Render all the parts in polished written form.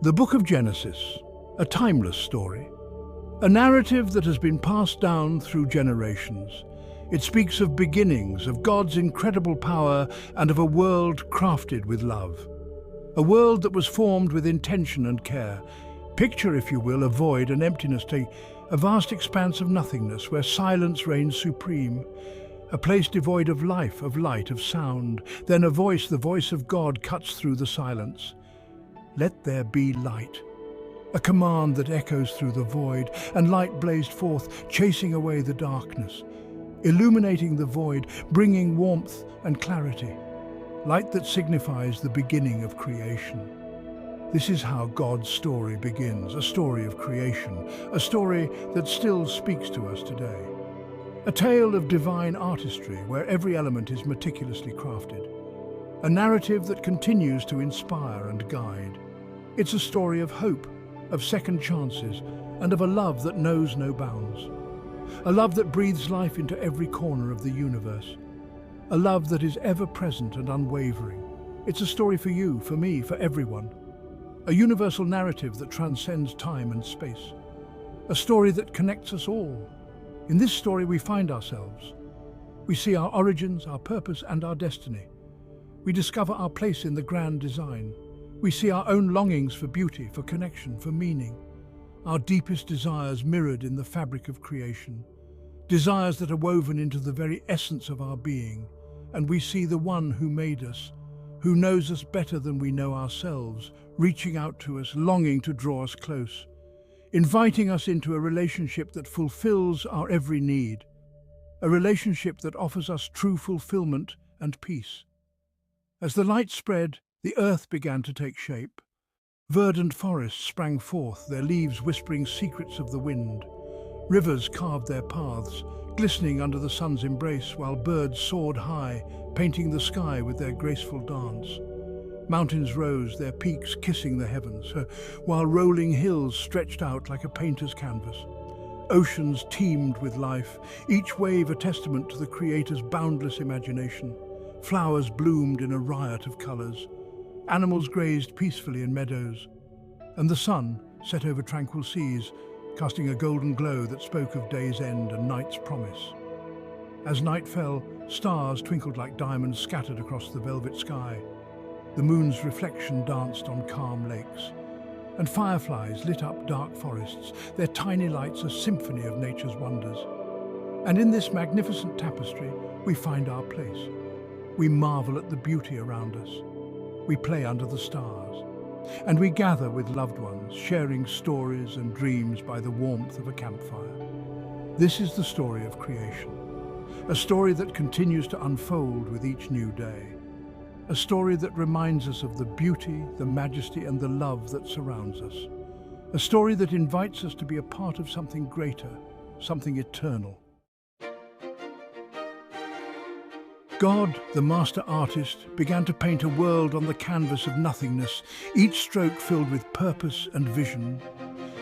The Book of Genesis, a timeless story, a narrative that has been passed down through generations. It speaks of beginnings, of God's incredible power, and of a world crafted with love. A world that was formed with intention and care. Picture, if you will, a void, an emptiness, a vast expanse of nothingness where silence reigns supreme. A place devoid of life, of light, of sound. Then a voice, the voice of God, cuts through the silence. Let there be light. A command that echoes through the void, and light blazed forth, chasing away the darkness, illuminating the void, bringing warmth and clarity. Light that signifies the beginning of creation. This is how God's story begins, a story of creation, a story that still speaks to us today. A tale of divine artistry where every element is meticulously crafted. A narrative that continues to inspire and guide. It's a story of hope, of second chances, and of a love that knows no bounds. A love that breathes life into every corner of the universe. A love that is ever present and unwavering. It's a story for you, for me, for everyone. A universal narrative that transcends time and space. A story that connects us all. In this story we find ourselves. We see our origins, our purpose, and our destiny. We discover our place in the grand design. We see our own longings for beauty, for connection, for meaning. Our deepest desires mirrored in the fabric of creation. Desires that are woven into the very essence of our being. And we see the one who made us, who knows us better than we know ourselves, reaching out to us, longing to draw us close, inviting us into a relationship that fulfills our every need, a relationship that offers us true fulfillment and peace. As the light spread, the earth began to take shape. Verdant forests sprang forth, their leaves whispering secrets of the wind. Rivers carved their paths, glistening under the sun's embrace, while birds soared high, painting the sky with their graceful dance. Mountains rose, their peaks kissing the heavens, while rolling hills stretched out like a painter's canvas. Oceans teemed with life, each wave a testament to the Creator's boundless imagination. Flowers bloomed in a riot of colors. Animals grazed peacefully in meadows, and the sun set over tranquil seas, casting a golden glow that spoke of day's end and night's promise. As night fell, stars twinkled like diamonds scattered across the velvet sky. The moon's reflection danced on calm lakes, and fireflies lit up dark forests, their tiny lights a symphony of nature's wonders. And in this magnificent tapestry, we find our place. We marvel at the beauty around us. We play under the stars, and we gather with loved ones, sharing stories and dreams by the warmth of a campfire. This is the story of creation, a story that continues to unfold with each new day, a story that reminds us of the beauty, the majesty, and the love that surrounds us, a story that invites us to be a part of something greater, something eternal. God, the master artist, began to paint a world on the canvas of nothingness, each stroke filled with purpose and vision.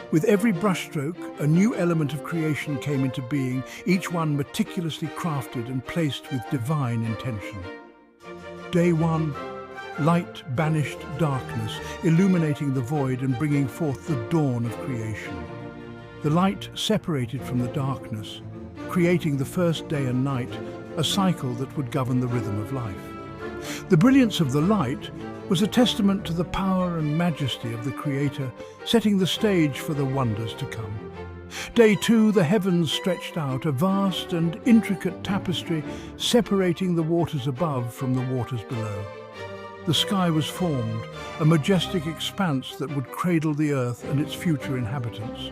With every brushstroke, a new element of creation came into being, each one meticulously crafted and placed with divine intention. Day one, light banished darkness, illuminating the void and bringing forth the dawn of creation. The light separated from the darkness, creating the first day and night, a cycle that would govern the rhythm of life. The brilliance of the light was a testament to the power and majesty of the Creator, setting the stage for the wonders to come. Day two, the heavens stretched out, a vast and intricate tapestry separating the waters above from the waters below. The sky was formed, a majestic expanse that would cradle the earth and its future inhabitants.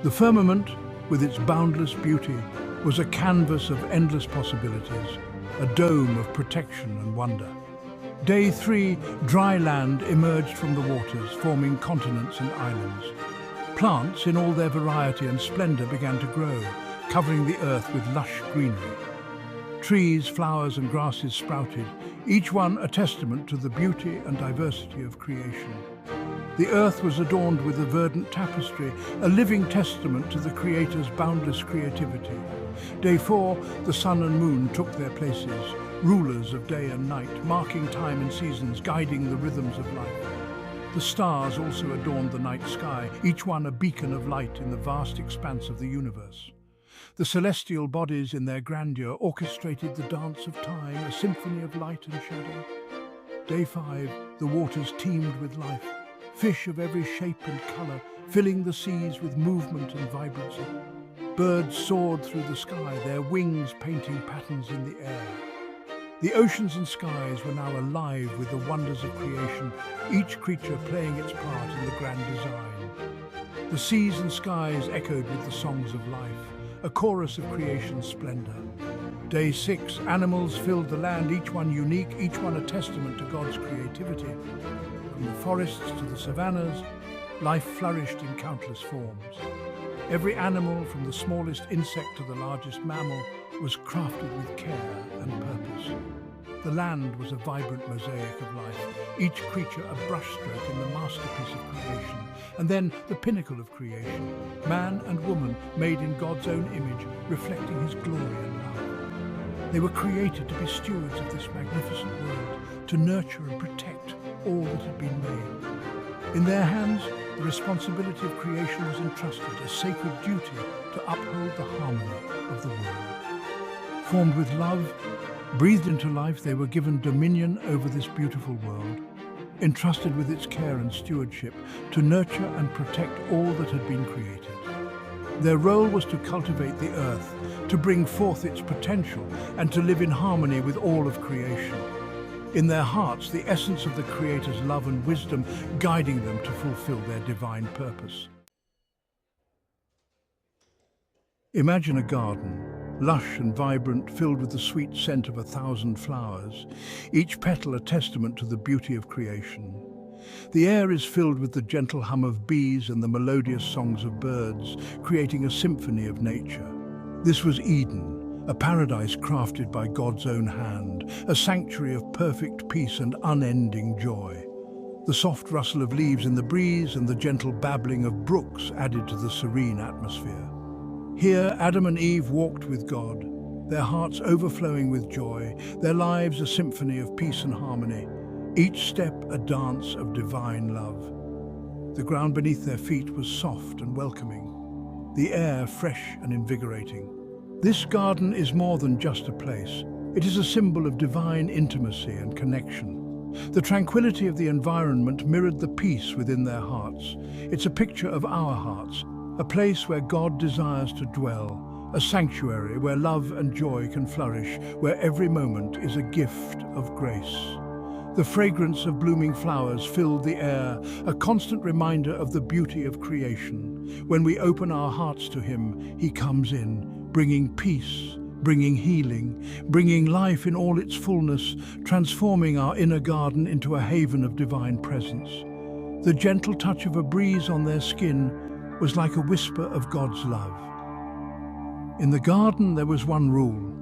The firmament, with its boundless beauty, was a canvas of endless possibilities, a dome of protection and wonder. Day three, dry land emerged from the waters, forming continents and islands. Plants in all their variety and splendor began to grow, covering the earth with lush greenery. Trees, flowers, and grasses sprouted, each one a testament to the beauty and diversity of creation. The earth was adorned with a verdant tapestry, a living testament to the Creator's boundless creativity. Day four, the sun and moon took their places, rulers of day and night, marking time and seasons, guiding the rhythms of life. The stars also adorned the night sky, each one a beacon of light in the vast expanse of the universe. The celestial bodies in their grandeur orchestrated the dance of time, a symphony of light and shadow. Day 5, the waters teemed with life, fish of every shape and colour, filling the seas with movement and vibrancy. Birds soared through the sky, their wings painting patterns in the air. The oceans and skies were now alive with the wonders of creation, each creature playing its part in the grand design. The seas and skies echoed with the songs of life, a chorus of creation's splendor. Day 6, animals filled the land, each one unique, each one a testament to God's creativity. From the forests to the savannas, life flourished in countless forms. Every animal, from the smallest insect to the largest mammal, was crafted with care and purpose. The land was a vibrant mosaic of life, each creature a brushstroke in the masterpiece of creation, and then the pinnacle of creation, man and woman made in God's own image, reflecting his glory and love. They were created to be stewards of this magnificent world, to nurture and protect all that had been made. In their hands, the responsibility of creation was entrusted, a sacred duty to uphold the harmony of the world. Formed with love, breathed into life, they were given dominion over this beautiful world, entrusted with its care and stewardship to nurture and protect all that had been created. Their role was to cultivate the earth, to bring forth its potential, and to live in harmony with all of creation. In their hearts, the essence of the Creator's love and wisdom, guiding them to fulfill their divine purpose. Imagine a garden, lush and vibrant, filled with the sweet scent of 1,000 flowers, each petal a testament to the beauty of creation. The air is filled with the gentle hum of bees and the melodious songs of birds, creating a symphony of nature. This was Eden, a paradise crafted by God's own hand, a sanctuary of perfect peace and unending joy. The soft rustle of leaves in the breeze and the gentle babbling of brooks added to the serene atmosphere. Here, Adam and Eve walked with God, their hearts overflowing with joy, their lives a symphony of peace and harmony, each step a dance of divine love. The ground beneath their feet was soft and welcoming, the air fresh and invigorating. This garden is more than just a place. It is a symbol of divine intimacy and connection. The tranquility of the environment mirrored the peace within their hearts. It's a picture of our hearts, a place where God desires to dwell, a sanctuary where love and joy can flourish, where every moment is a gift of grace. The fragrance of blooming flowers filled the air, a constant reminder of the beauty of creation. When we open our hearts to Him, He comes in, bringing peace, bringing healing, bringing life in all its fullness, transforming our inner garden into a haven of divine presence. The gentle touch of a breeze on their skin was like a whisper of God's love. In the garden there was one rule: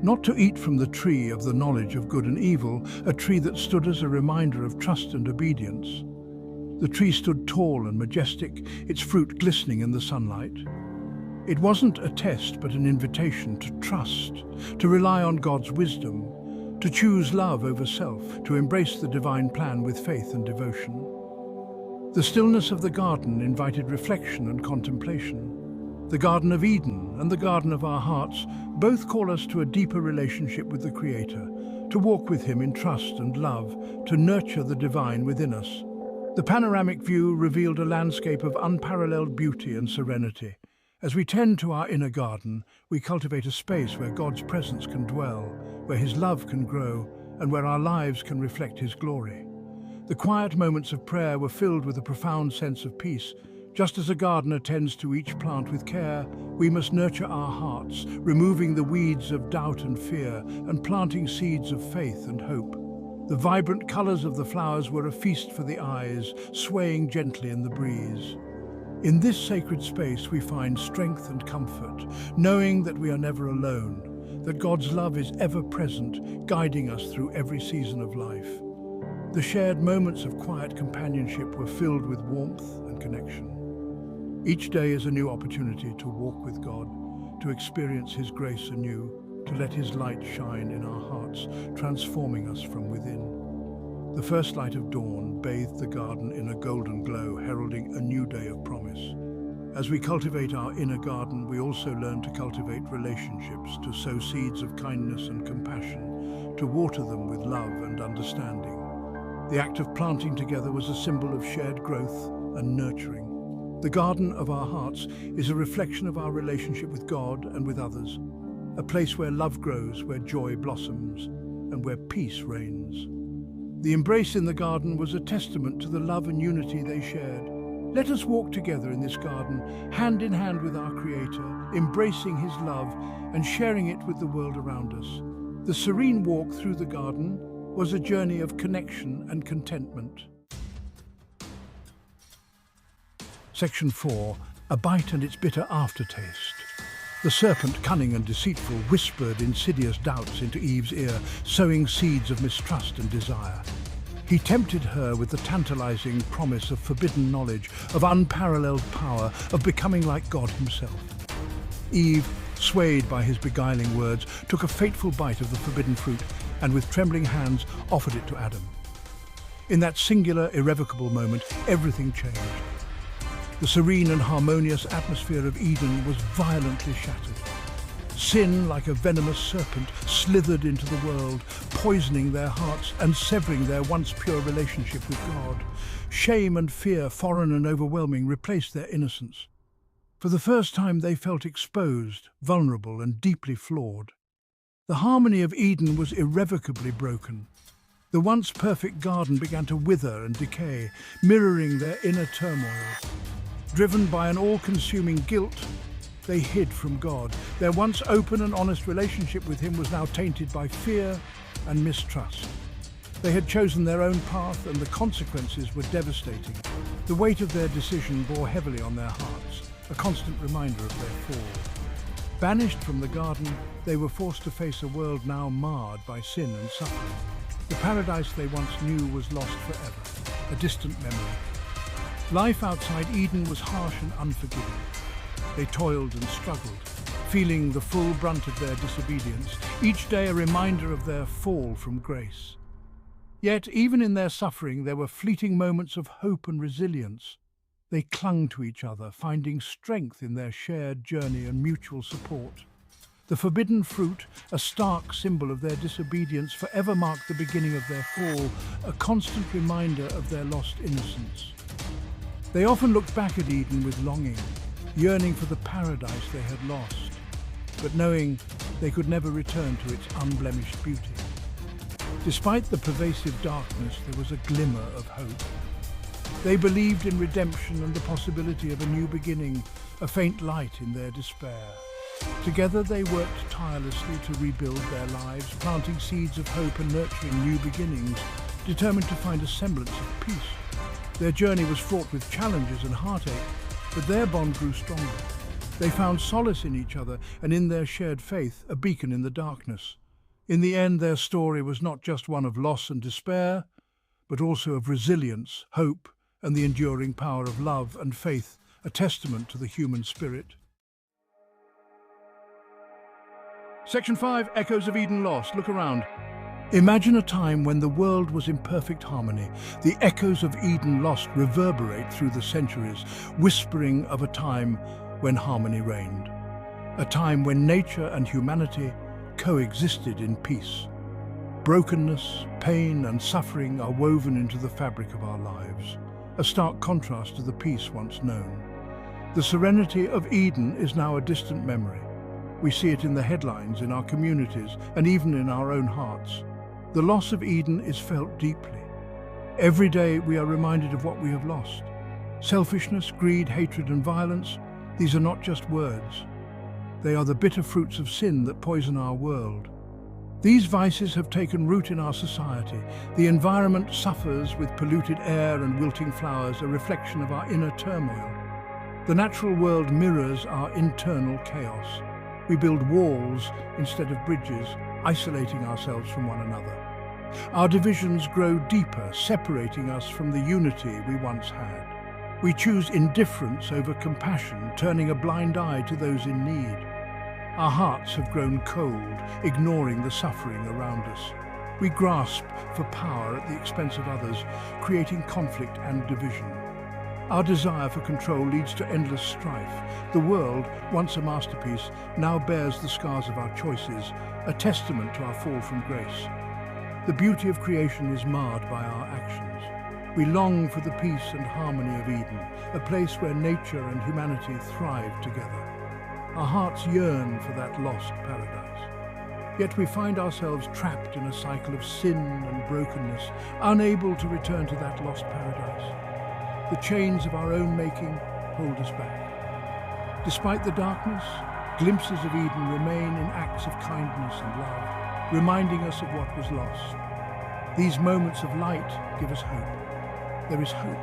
not to eat from the tree of the knowledge of good and evil, a tree that stood as a reminder of trust and obedience. The tree stood tall and majestic, its fruit glistening in the sunlight. It wasn't a test, but an invitation to trust, to rely on God's wisdom, to choose love over self, to embrace the divine plan with faith and devotion. The stillness of the garden invited reflection and contemplation. The Garden of Eden and the Garden of our hearts both call us to a deeper relationship with the Creator, to walk with Him in trust and love, to nurture the divine within us. The panoramic view revealed a landscape of unparalleled beauty and serenity. As we tend to our inner garden, we cultivate a space where God's presence can dwell, where His love can grow, and where our lives can reflect His glory. The quiet moments of prayer were filled with a profound sense of peace. Just as a gardener tends to each plant with care, we must nurture our hearts, removing the weeds of doubt and fear, and planting seeds of faith and hope. The vibrant colors of the flowers were a feast for the eyes, swaying gently in the breeze. In this sacred space we find strength and comfort, knowing that we are never alone, that God's love is ever present, guiding us through every season of life. The shared moments of quiet companionship were filled with warmth and connection. Each day is a new opportunity to walk with God, to experience His grace anew, to let His light shine in our hearts, transforming us from within. The first light of dawn bathed the garden in a golden glow, heralding a new day of promise. As we cultivate our inner garden, we also learn to cultivate relationships, to sow seeds of kindness and compassion, to water them with love and understanding. The act of planting together was a symbol of shared growth and nurturing. The garden of our hearts is a reflection of our relationship with God and with others, a place where love grows, where joy blossoms, and where peace reigns. The embrace in the garden was a testament to the love and unity they shared. Let us walk together in this garden, hand in hand with our Creator, embracing His love and sharing it with the world around us. The serene walk through the garden was a journey of connection and contentment. Section 4. A bite and its bitter aftertaste. The serpent, cunning and deceitful, whispered insidious doubts into Eve's ear, sowing seeds of mistrust and desire. He tempted her with the tantalizing promise of forbidden knowledge, of unparalleled power, of becoming like God himself. Eve, swayed by his beguiling words, took a fateful bite of the forbidden fruit and with trembling hands offered it to Adam. In that singular, irrevocable moment, everything changed. The serene and harmonious atmosphere of Eden was violently shattered. Sin, like a venomous serpent, slithered into the world, poisoning their hearts and severing their once pure relationship with God. Shame and fear, foreign and overwhelming, replaced their innocence. For the first time they felt exposed, vulnerable and deeply flawed. The harmony of Eden was irrevocably broken. The once perfect garden began to wither and decay, mirroring their inner turmoil. Driven by an all-consuming guilt, they hid from God. Their once open and honest relationship with Him was now tainted by fear and mistrust. They had chosen their own path, and the consequences were devastating. The weight of their decision bore heavily on their hearts, a constant reminder of their fall. Banished from the garden, they were forced to face a world now marred by sin and suffering. The paradise they once knew was lost forever, a distant memory. Life outside Eden was harsh and unforgiving. They toiled and struggled, feeling the full brunt of their disobedience, each day a reminder of their fall from grace. Yet, even in their suffering, there were fleeting moments of hope and resilience. They clung to each other, finding strength in their shared journey and mutual support. The forbidden fruit, a stark symbol of their disobedience, forever marked the beginning of their fall, a constant reminder of their lost innocence. They often looked back at Eden with longing, yearning for the paradise they had lost, but knowing they could never return to its unblemished beauty. Despite the pervasive darkness, there was a glimmer of hope. They believed in redemption and the possibility of a new beginning, a faint light in their despair. Together they worked tirelessly to rebuild their lives, planting seeds of hope and nurturing new beginnings, determined to find a semblance of peace. Their journey was fraught with challenges and heartache, but their bond grew stronger. They found solace in each other and in their shared faith, a beacon in the darkness. In the end, their story was not just one of loss and despair, but also of resilience, hope, and the enduring power of love and faith, a testament to the human spirit. Section 5, Echoes of Eden Lost. Look around. Imagine a time when the world was in perfect harmony. The echoes of Eden Lost reverberate through the centuries, whispering of a time when harmony reigned. A time when nature and humanity coexisted in peace. Brokenness, pain, and suffering are woven into the fabric of our lives, a stark contrast to the peace once known. The serenity of Eden is now a distant memory. We see it in the headlines, in our communities, and even in our own hearts. The loss of Eden is felt deeply. Every day we are reminded of what we have lost. Selfishness, greed, hatred, and violence, these are not just words. They are the bitter fruits of sin that poison our world. These vices have taken root in our society. The environment suffers with polluted air and wilting flowers, a reflection of our inner turmoil. The natural world mirrors our internal chaos. We build walls instead of bridges, isolating ourselves from one another. Our divisions grow deeper, separating us from the unity we once had. We choose indifference over compassion, turning a blind eye to those in need. Our hearts have grown cold, ignoring the suffering around us. We grasp for power at the expense of others, creating conflict and division. Our desire for control leads to endless strife. The world, once a masterpiece, now bears the scars of our choices, a testament to our fall from grace. The beauty of creation is marred by our actions. We long for the peace and harmony of Eden, a place where nature and humanity thrive together. Our hearts yearn for that lost paradise. Yet we find ourselves trapped in a cycle of sin and brokenness, unable to return to that lost paradise. The chains of our own making hold us back. Despite the darkness, glimpses of Eden remain in acts of kindness and love, reminding us of what was lost. These moments of light give us hope. There is hope,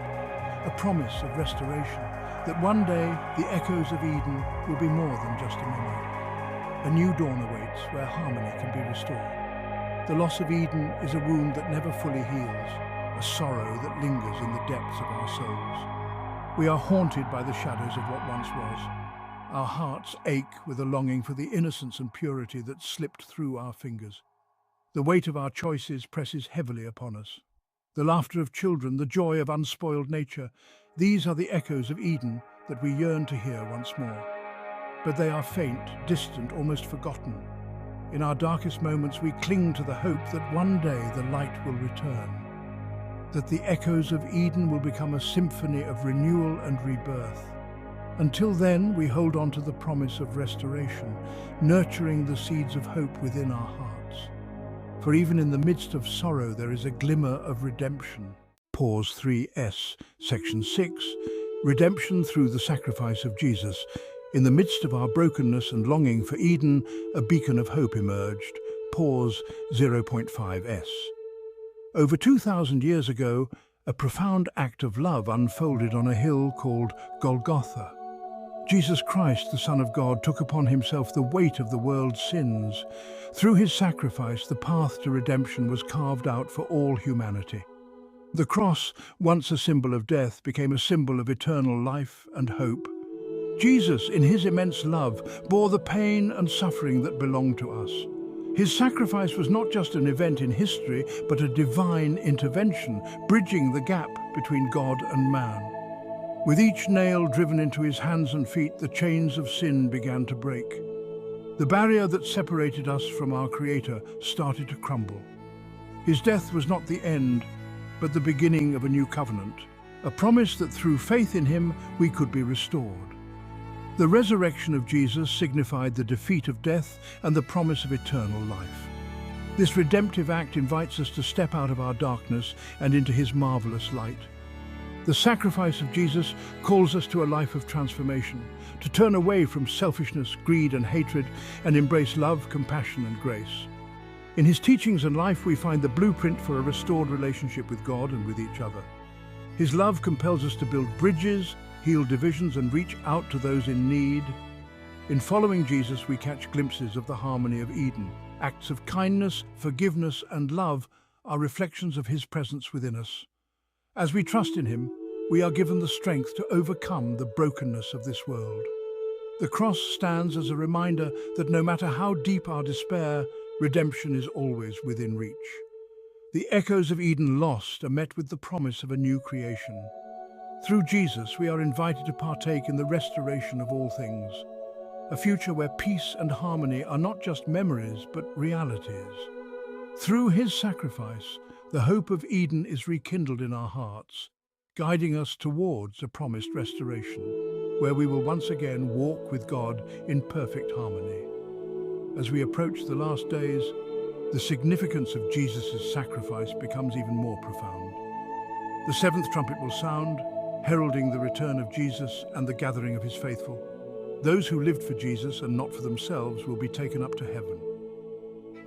a promise of restoration, that one day the echoes of Eden will be more than just a memory. A new dawn awaits where harmony can be restored. The loss of Eden is a wound that never fully heals, a sorrow that lingers in the depths of our souls. We are haunted by the shadows of what once was. Our hearts ache with a longing for the innocence and purity that slipped through our fingers. The weight of our choices presses heavily upon us. The laughter of children, the joy of unspoiled nature, these are the echoes of Eden that we yearn to hear once more. But they are faint, distant, almost forgotten. In our darkest moments, we cling to the hope that one day the light will return, that the echoes of Eden will become a symphony of renewal and rebirth. Until then, we hold on to the promise of restoration, nurturing the seeds of hope within our hearts. For even in the midst of sorrow, there is a glimmer of redemption. Pause 3s, Section 6, Redemption through the sacrifice of Jesus. In the midst of our brokenness and longing for Eden, a beacon of hope emerged. Pause 0.5s. Over 2,000 years ago, a profound act of love unfolded on a hill called Golgotha. Jesus Christ, the Son of God, took upon himself the weight of the world's sins. Through his sacrifice, the path to redemption was carved out for all humanity. The cross, once a symbol of death, became a symbol of eternal life and hope. Jesus, in his immense love, bore the pain and suffering that belonged to us. His sacrifice was not just an event in history, but a divine intervention, bridging the gap between God and man. With each nail driven into his hands and feet, the chains of sin began to break. The barrier that separated us from our Creator started to crumble. His death was not the end, but the beginning of a new covenant, a promise that through faith in him we could be restored. The resurrection of Jesus signified the defeat of death and the promise of eternal life. This redemptive act invites us to step out of our darkness and into his marvelous light. The sacrifice of Jesus calls us to a life of transformation, to turn away from selfishness, greed, and hatred, and embrace love, compassion, and grace. In his teachings and life, we find the blueprint for a restored relationship with God and with each other. His love compels us to build bridges, heal divisions, and reach out to those in need. In following Jesus, we catch glimpses of the harmony of Eden. Acts of kindness, forgiveness, and love are reflections of his presence within us. As we trust in him, we are given the strength to overcome the brokenness of this world. The cross stands as a reminder that no matter how deep our despair, redemption is always within reach. The echoes of Eden lost are met with the promise of a new creation. Through Jesus, we are invited to partake in the restoration of all things, a future where peace and harmony are not just memories, but realities. Through his sacrifice, the hope of Eden is rekindled in our hearts, guiding us towards a promised restoration, where we will once again walk with God in perfect harmony. As we approach the last days, the significance of Jesus' sacrifice becomes even more profound. The seventh trumpet will sound, heralding the return of Jesus and the gathering of his faithful. Those who lived for Jesus and not for themselves will be taken up to heaven.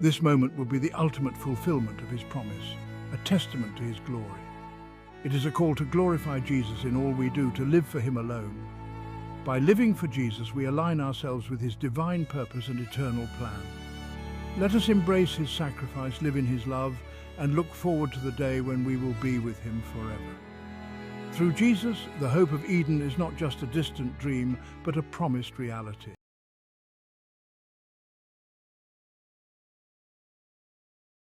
This moment will be the ultimate fulfillment of his promise, a testament to his glory. It is a call to glorify Jesus in all we do, to live for him alone. By living for Jesus, we align ourselves with his divine purpose and eternal plan. Let us embrace his sacrifice, live in his love, and look forward to the day when we will be with him forever. Through Jesus, the hope of Eden is not just a distant dream, but a promised reality.